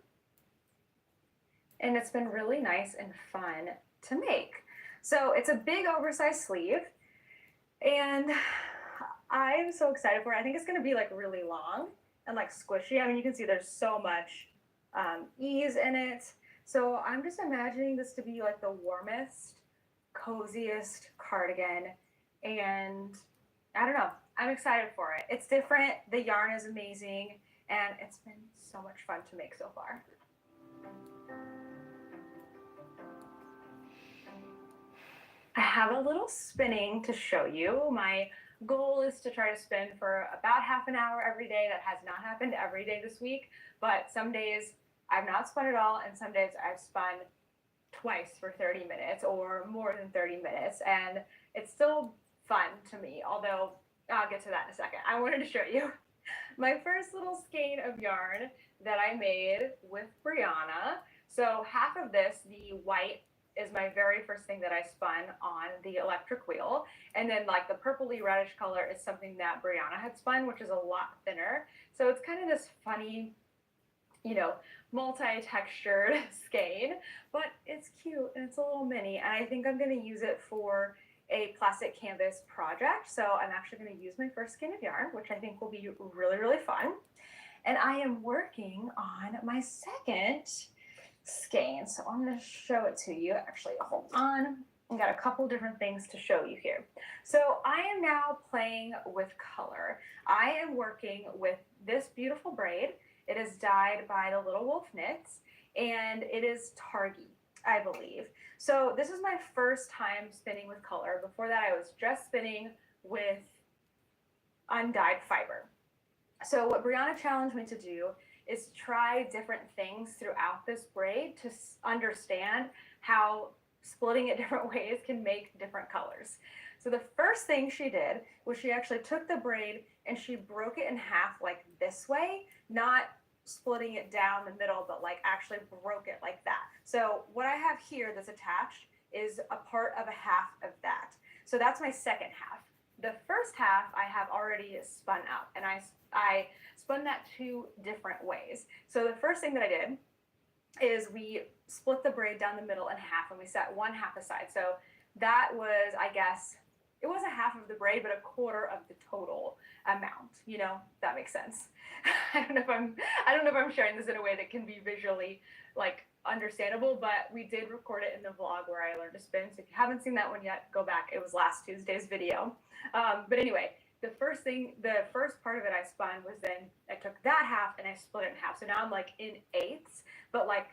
And it's been really nice and fun to make. So it's a big oversized sleeve and I'm so excited for it. I think it's gonna be like really long and like squishy. I mean, you can see there's so much ease in it. So I'm just imagining this to be like the warmest, coziest cardigan. And I don't know, I'm excited for it. It's different, the yarn is amazing, and it's been so much fun to make so far. I have a little spinning to show you. My goal is to try to spin for about half an hour every day. That has not happened every day this week, but some days I've not spun at all, and some days I've spun twice for 30 minutes or more than 30 minutes, and it's still fun to me, although I'll get to that in a second. I wanted to show you my first little skein of yarn that I made with Brianna. So half of this, the white, is my very first thing that I spun on the electric wheel. And then like the purpley reddish color is something that Brianna had spun, which is a lot thinner. So it's kind of this funny, you know, multi-textured skein, but it's cute and it's a little mini. And I think I'm going to use it for a plastic canvas project. So I'm actually going to use my first skein of yarn, which I think will be really, really fun. And I am working on my second skein. So I'm going to show it to you. Actually, hold on. I've got a couple different things to show you here. So I am now playing with color. I am working with this beautiful braid. It is dyed by the Little Wolf Knits, and it is Targhee, I believe. So this is my first time spinning with color. Before that, I was just spinning with undyed fiber. So what Brianna challenged me to do is try different things throughout this braid to understand how splitting it different ways can make different colors. So the first thing she did was she actually took the braid and she broke it in half like this way, not splitting it down the middle, but like actually broke it like that. So what I have here that's attached is a part of a half of that. So that's my second half. The first half I have already spun out, and I spun that two different ways. So the first thing that I did is we split the braid down the middle in half and we set one half aside. So that was, I guess, it wasn't half of the braid, but a quarter of the total amount. You know, that makes sense. I don't know if I'm sharing this in a way that can be visually like understandable, but we did record it in the vlog where I learned to spin. So if you haven't seen that one yet, go back. It was last Tuesday's video. But anyway, the first part of it I spun was then I took that half and I split it in half. So now I'm like in eighths, but like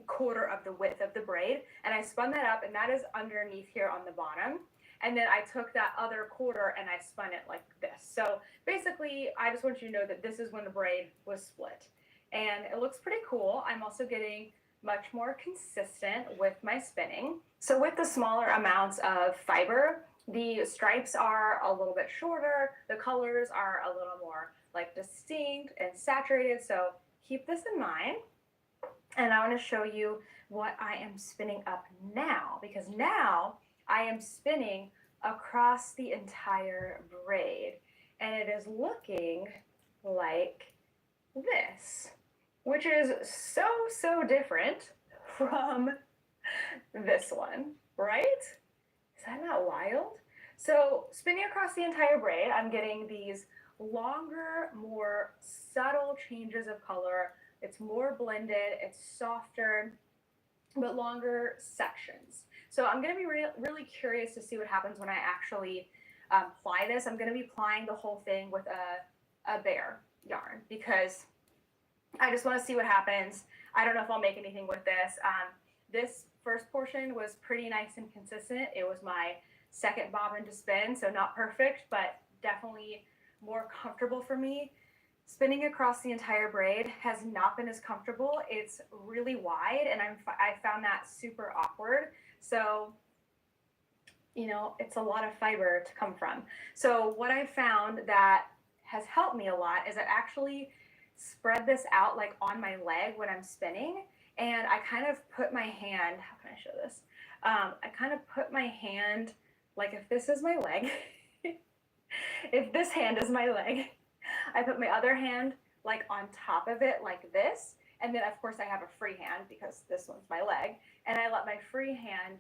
quarter of the width of the braid. And I spun that up, and that is underneath here on the bottom. And then I took that other quarter and I spun it like this. So basically, I just want you to know that this is when the braid was split. And it looks pretty cool. I'm also getting much more consistent with my spinning. So with the smaller amounts of fiber, The stripes are a little bit shorter. The colors are a little more like distinct and saturated. So keep this in mind. And I want to show you what I am spinning up now, because now I am spinning across the entire braid, and it is looking like this, which is so different from this one, right? Is that not wild? So spinning across the entire braid, I'm getting these longer, more subtle changes of color. It's more blended, it's softer, but longer sections. So I'm going to be really curious to see what happens when I actually ply this. I'm going to be plying the whole thing with a bare yarn because I just want to see what happens. I don't know if I'll make anything with this. This first portion was pretty nice and consistent. It was my second bobbin to spin, so not perfect, but definitely more comfortable for me. Spinning across the entire braid has not been as comfortable. It's really wide, and I found that super awkward. So, you know, it's a lot of fiber to come from. So what I found that has helped me a lot is I actually spread this out like on my leg when I'm spinning, and I kind of put my hand, how can I show this? I kind of put my hand, like if this is my leg, if this hand is my leg, I put my other hand like on top of it like this, and then of course I have a free hand because this one's my leg, and I let my free hand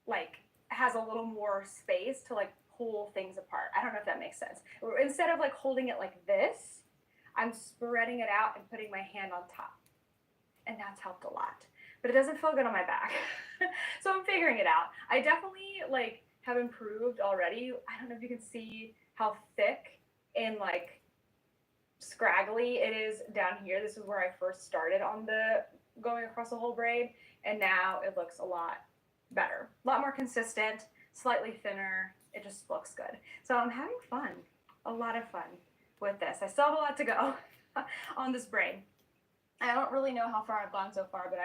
like has a little more space to like pull things apart. I don't know if that makes sense. Instead of like holding it like this, I'm spreading it out and putting my hand on top, and that's helped a lot. But it doesn't feel good on my back. So I'm figuring it out. I definitely like have improved already. I don't know if you can see how thick and like scraggly it is down here. This is where I first started on the going across the whole braid, and now it looks a lot better, a lot more consistent, slightly thinner. It just looks good. So I'm having fun, a lot of fun with this. I still have a lot to go on this braid. I don't really know how far I've gone so far, but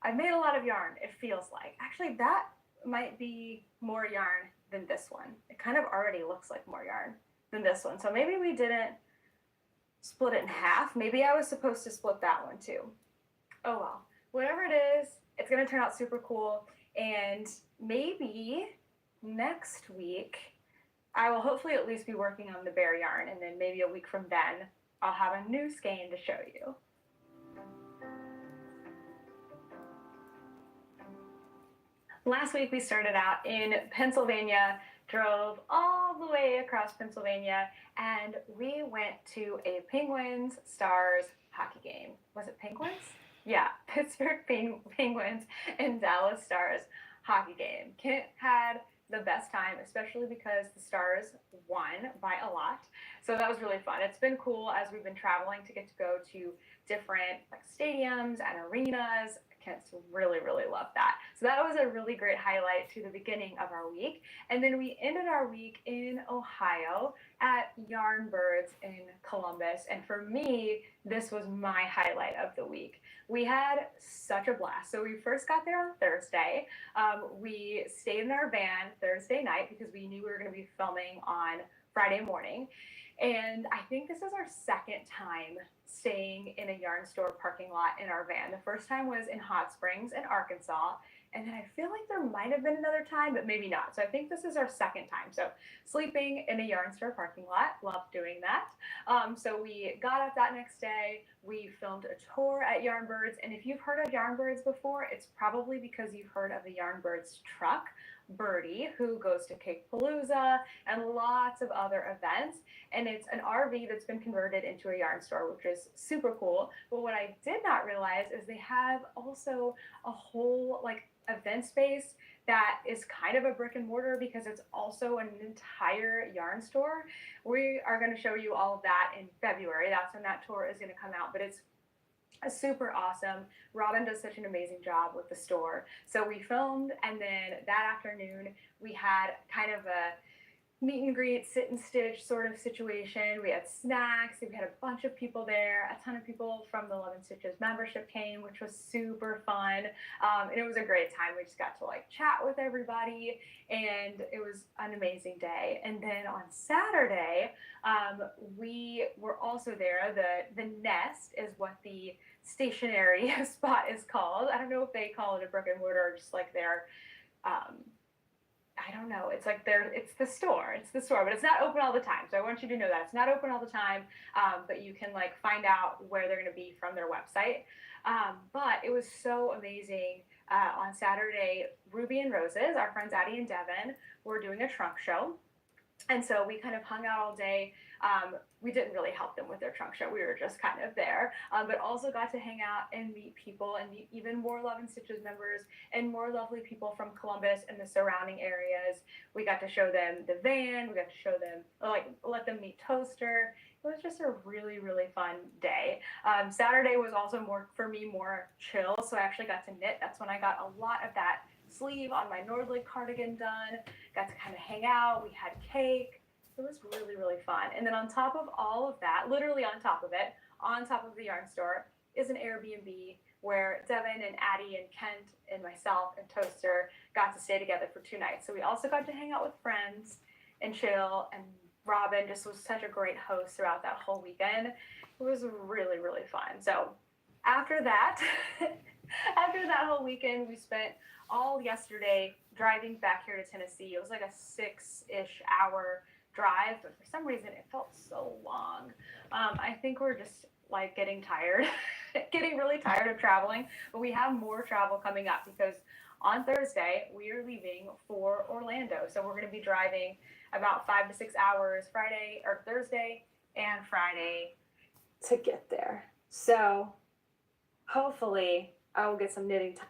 I've made a lot of yarn, it feels like. Actually, that might be more yarn than this one. It kind of already looks like more yarn than this one. So maybe we didn't split it in half. Maybe I was supposed to split that one too. Oh well, whatever it is, it's gonna turn out super cool. And maybe next week, I will hopefully at least be working on the bare yarn, and then maybe a week from then, I'll have a new skein to show you. Last week we started out in Pennsylvania, drove all the way across Pennsylvania, and we went to a Penguins Stars hockey game. Was it Penguins? Yeah, Pittsburgh Penguins and Dallas Stars hockey game. Kent had the best time, especially because the Stars won by a lot. So that was really fun. It's been cool as we've been traveling to get to go to different like stadiums and arenas. Kent's really loved that. So that was a really great highlight to the beginning of our week. And then we ended our week in Ohio at Yarn Birds in Columbus. And for me, this was my highlight of the week. We had such a blast. So we first got there on Thursday. We stayed in our van Thursday night because we knew we were going to be filming on Friday morning. And I think this is our second time staying in a yarn store parking lot in our van. The first time was in Hot Springs in Arkansas. And then I feel like there might have been another time, but maybe not. So I think this is our second time. So sleeping in a yarn store parking lot, loved doing that. So we got up that next day. We filmed a tour at Yarn Birds. And if you've heard of Yarn Birds before, it's probably because you've heard of the Yarn Birds truck, Birdie, who goes to Cakepalooza and lots of other events. And it's an RV that's been converted into a yarn store, which is super cool. But what I did not realize is they have also a whole like event space that is kind of a brick and mortar because it's also an entire yarn store. We are going to show you all of that in February. That's when that tour is going to come out, but it's super awesome. Robin does such an amazing job with the store. So we filmed, and then that afternoon we had kind of a meet and greet, sit and stitch sort of situation. We had snacks. We had a bunch of people there. A ton of people from the Love and Stitches membership came, which was super fun. And it was a great time. We just got to like chat with everybody, and it was an amazing day. And then on Saturday, we were also there. The Nest is what the stationary spot is called. I don't know if they call it a brick and mortar or just like their I don't know. It's like it's the store, but it's not open all the time. So I want you to know that it's not open all the time, but you can like find out where they're going to be from their website. But it was so amazing. On Saturday, Ruby and Roses, our friends Addie and Devin, were doing a trunk show. And so we kind of hung out all day. We didn't really help them with their trunk show. We were just kind of there, but also got to hang out and meet people and meet even more Love and Stitches members and more lovely people from Columbus and the surrounding areas. We got to show them the van. We got to show them, like, let them meet Toaster. It was just a really, really fun day. Saturday was also more chill. So I actually got to knit. That's when I got a lot of that sleeve on my Nordlig cardigan done. Got to kind of hang out. We had cake. It was really, really fun. And then on top of all of that, literally on top of it, on top of the yarn store, is an Airbnb where Devin and Addie and Kent and myself and Toaster got to stay together for 2 nights. So we also got to hang out with friends and chill, and Robin just was such a great host throughout that whole weekend. It was really, really fun. So after that, after that whole weekend, we spent all yesterday driving back here to Tennessee. It was like a 6-ish hour drive, but for some reason it felt so long. I think we're just like getting tired, getting really tired of traveling, but we have more travel coming up because on Thursday we are leaving for Orlando. So we're going to be driving about 5 to 6 hours Thursday and Friday to get there. So hopefully I will get some knitting time.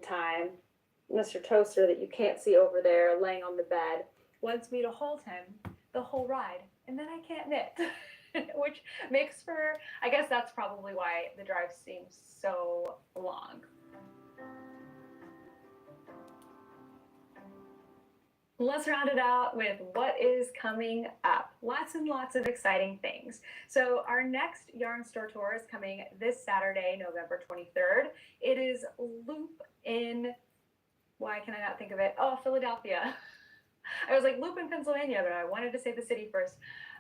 Time, Mr. Toaster, that you can't see over there laying on the bed, wants me to hold him the whole ride, and then I can't knit, which makes for, I guess that's probably why the drive seems so long. Let's round it out with what is coming up. Lots and lots of exciting things. So our next yarn store tour is coming this Saturday, November 23rd. It is Loop in, why can I not think of it? Oh, Philadelphia. I was like Loop in Pennsylvania, but I wanted to say the city first.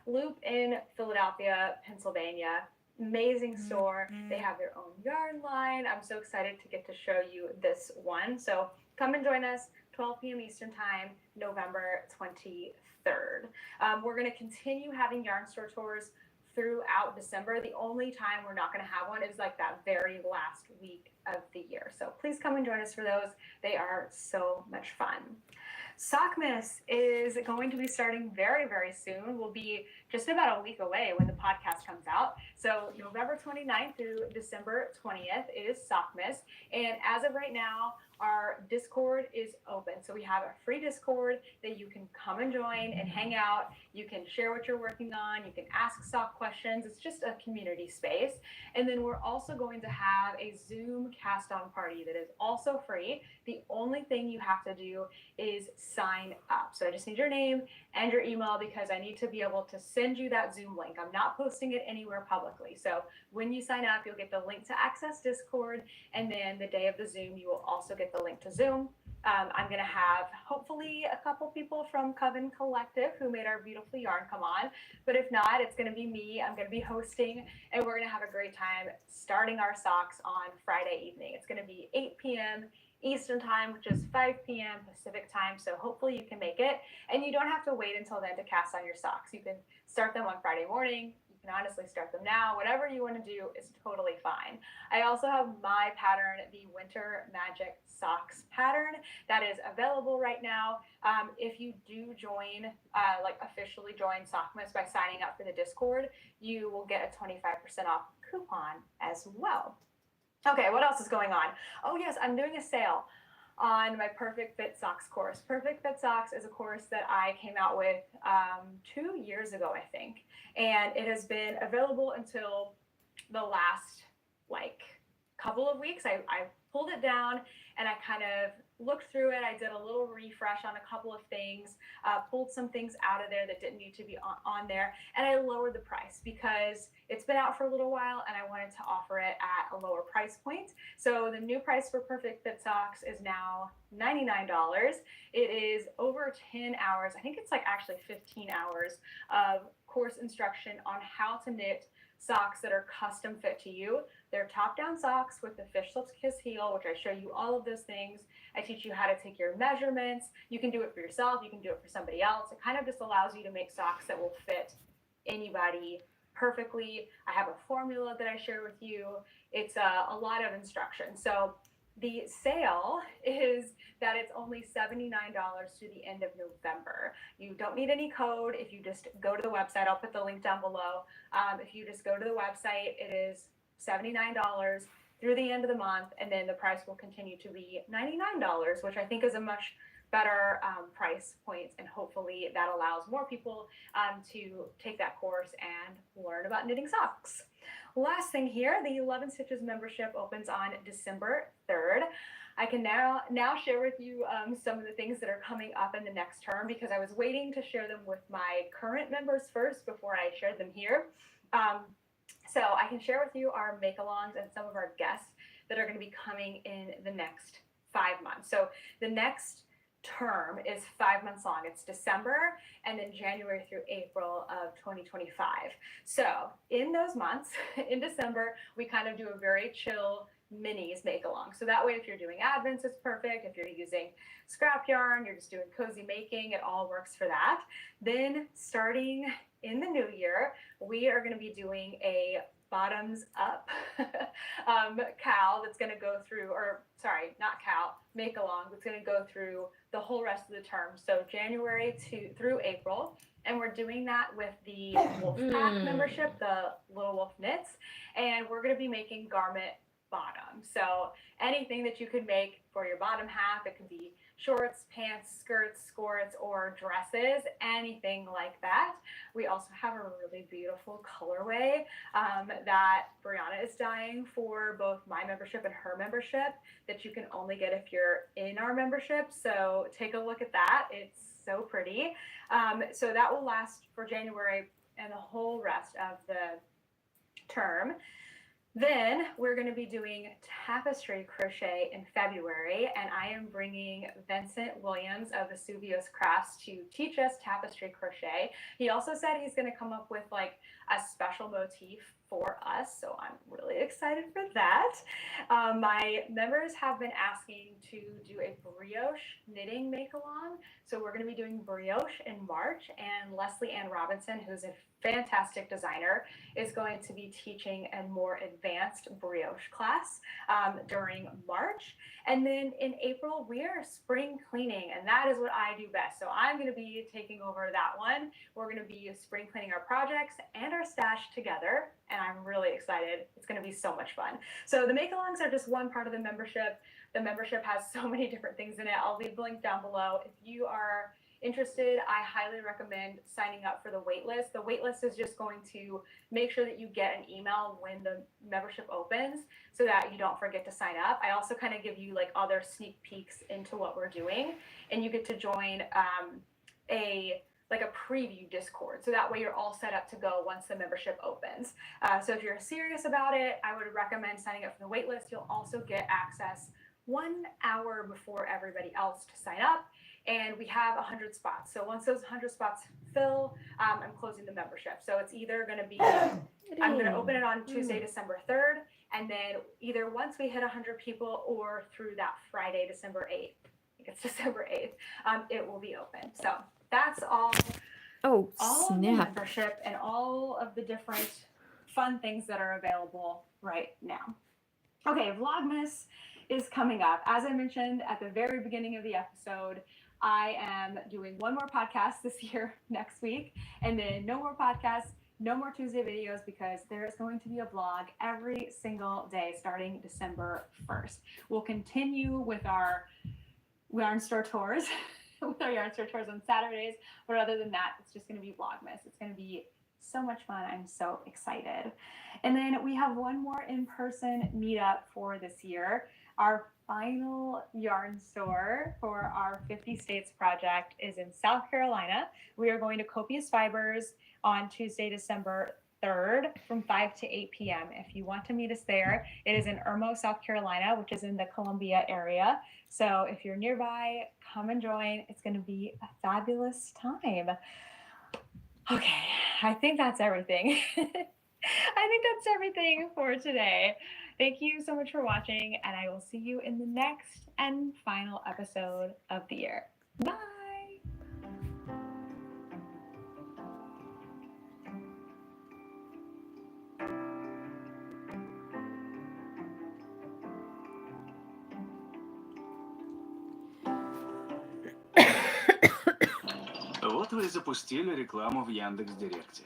Loop in Philadelphia, Pennsylvania. Amazing store. They have their own yarn line. I'm so excited to get to show you this one. So come and join us, 12 p.m. Eastern Time, November 23rd. We're going to continue having yarn store tours throughout December. The only time we're not going to have one is like that very last week of the year. So please come and join us for those. They are so much fun. Sockmas is going to be starting very, very soon. We'll be just about a week away when the podcast comes out. So November 29th through December 20th is Sockmas. And as of right now, our Discord is open. So we have a free Discord that you can come and join and hang out. You can share what you're working on. You can ask sock questions. It's just a community space. And then we're also going to have a Zoom cast-on party that is also free. The only thing you have to do is sign up. So I just need your name and your email because I need to be able to send you that Zoom link. I'm not posting it anywhere publicly. So when you sign up, you'll get the link to access Discord. And then the day of the Zoom, you will also get the link to Zoom. I'm going to have hopefully a couple people from Coven Collective who made our beautiful yarn come on. But if not, it's going to be me. I'm going to be hosting, and we're going to have a great time starting our socks on Friday evening. It's going to be 8 p.m. Eastern time, which is 5 p.m. Pacific time. So hopefully you can make it. And you don't have to wait until then to cast on your socks. You can start them on Friday morning. You can honestly start them now. Whatever you want to do is totally fine. I also have my pattern, the Winter Magic Socks pattern, that is available right now. If you do join, officially join Sockmas by signing up for the Discord, you will get a 25% off coupon as well. Okay, what else is going on? Oh yes, I'm doing a sale on my Perfect Fit Socks course. Perfect Fit Socks is a course that I came out with 2 years ago, I think. And it has been available until the last couple of weeks. I pulled it down and I kind of looked through it. I did a little refresh on a couple of things, pulled some things out of there that didn't need to be on there, and I lowered the price because it's been out for a little while and I wanted to offer it at a lower price point. So the new price for Perfect Fit Socks is now $99. It is over 10 hours. I think it's actually 15 hours of course instruction on how to knit socks that are custom fit to you. They're top-down socks with the Fish Lips Kiss heel, which I show you all of those things. I teach you how to take your measurements. You can do it for yourself. You can do it for somebody else. It kind of just allows you to make socks that will fit anybody perfectly. I have a formula that I share with you. It's a lot of instruction. So the sale is that it's only $79 through the end of November. You don't need any code. If you just go to the website, I'll put the link down below. If you just go to the website, it is $79 through the end of the month, and then the price will continue to be $99, which I think is a much better price point, and hopefully that allows more people to take that course and learn about knitting socks. Last thing here, the Love and Stitches membership opens on December 3rd. I can now share with you some of the things that are coming up in the next term, because I was waiting to share them with my current members first before I shared them here. So I can share with you our make-alongs and some of our guests that are going to be coming in the next 5 months. So the next term is 5 months long. It's December and then January through April of 2025. So in those months, in December, we kind of do a very chill minis make along. So that way, if you're doing Advents, it's perfect. If you're using scrap yarn, you're just doing cozy making, it all works for that. Then starting in the new year, we are going to be doing a bottoms up cowl that's going to go through, or sorry, not cowl, make along, that's going to go through the whole rest of the term. So January through April. And we're doing that with the Wolfpack membership, the Little Wolf Knits. And we're going to be making garment bottom. So anything that you could make for your bottom half, it could be shorts, pants, skirts, skirts, or dresses, anything like that. We also have a really beautiful colorway that Brianna is dyeing for both my membership and her membership that you can only get if you're in our membership. So take a look at that. It's so pretty. So that will last for January and the whole rest of the term. Then we're going to be doing tapestry crochet in February, and I am bringing Vincent Williams of Vesuvius Crafts to teach us tapestry crochet. He also said he's going to come up with like a special motif for us, so I'm really excited for that. My members have been asking to do a brioche knitting make-along, so we're going to be doing brioche in March, and Leslie Ann Robinson, who's a fantastic designer, is going to be teaching a more advanced brioche class during March. And then in April, we are spring cleaning, and that is what I do best. So I'm going to be taking over that one. We're going to be spring cleaning our projects and our stash together, and I'm really excited. It's going to be so much fun. So the make-alongs are just one part of the membership. The membership has so many different things in it. I'll leave the link down below. If you are interested, I highly recommend signing up for the waitlist. The waitlist is just going to make sure that you get an email when the membership opens so that you don't forget to sign up. I also kind of give you like other sneak peeks into what we're doing, and you get to join a preview Discord. So that way you're all set up to go once the membership opens. So if you're serious about it, I would recommend signing up for the waitlist. You'll also get access 1 hour before everybody else to sign up. and we have 100 spots. So once those 100 spots fill, I'm closing the membership. So it's either going to be, I'm going to open it on Tuesday, December 3rd, and then either once we hit 100 people or through that Friday, December 8th, I think it's December 8th, it will be open. So that's all. Oh, All of the snap. membership and all of the different fun things that are available right now. Okay, Vlogmas is coming up. As I mentioned at the very beginning of the episode, I am doing one more podcast this year, next week, and then no more podcasts, no more Tuesday videos, because there is going to be a vlog every single day starting December 1st. We'll continue with our yarn store tours. With our yarn store tours on Saturdays, but other than that, it's just going to be Vlogmas. It's going to be so much fun. I'm so excited. And then we have one more in-person meetup for this year. Our final yarn store for our 50 States project is in South Carolina. We are going to Copious Fibers on Tuesday, December 3rd from 5 to 8 p.m. If you want to meet us there, it is in Irmo, South Carolina, which is in the Columbia area. So if you're nearby, come and join. It's going to be a fabulous time. Okay, I think that's everything. I think that's everything for today. Thank you so much for watching, and I will see you in the next and final episode of the year. Bye! Вот вы и запустили рекламу в Яндекс.Директе.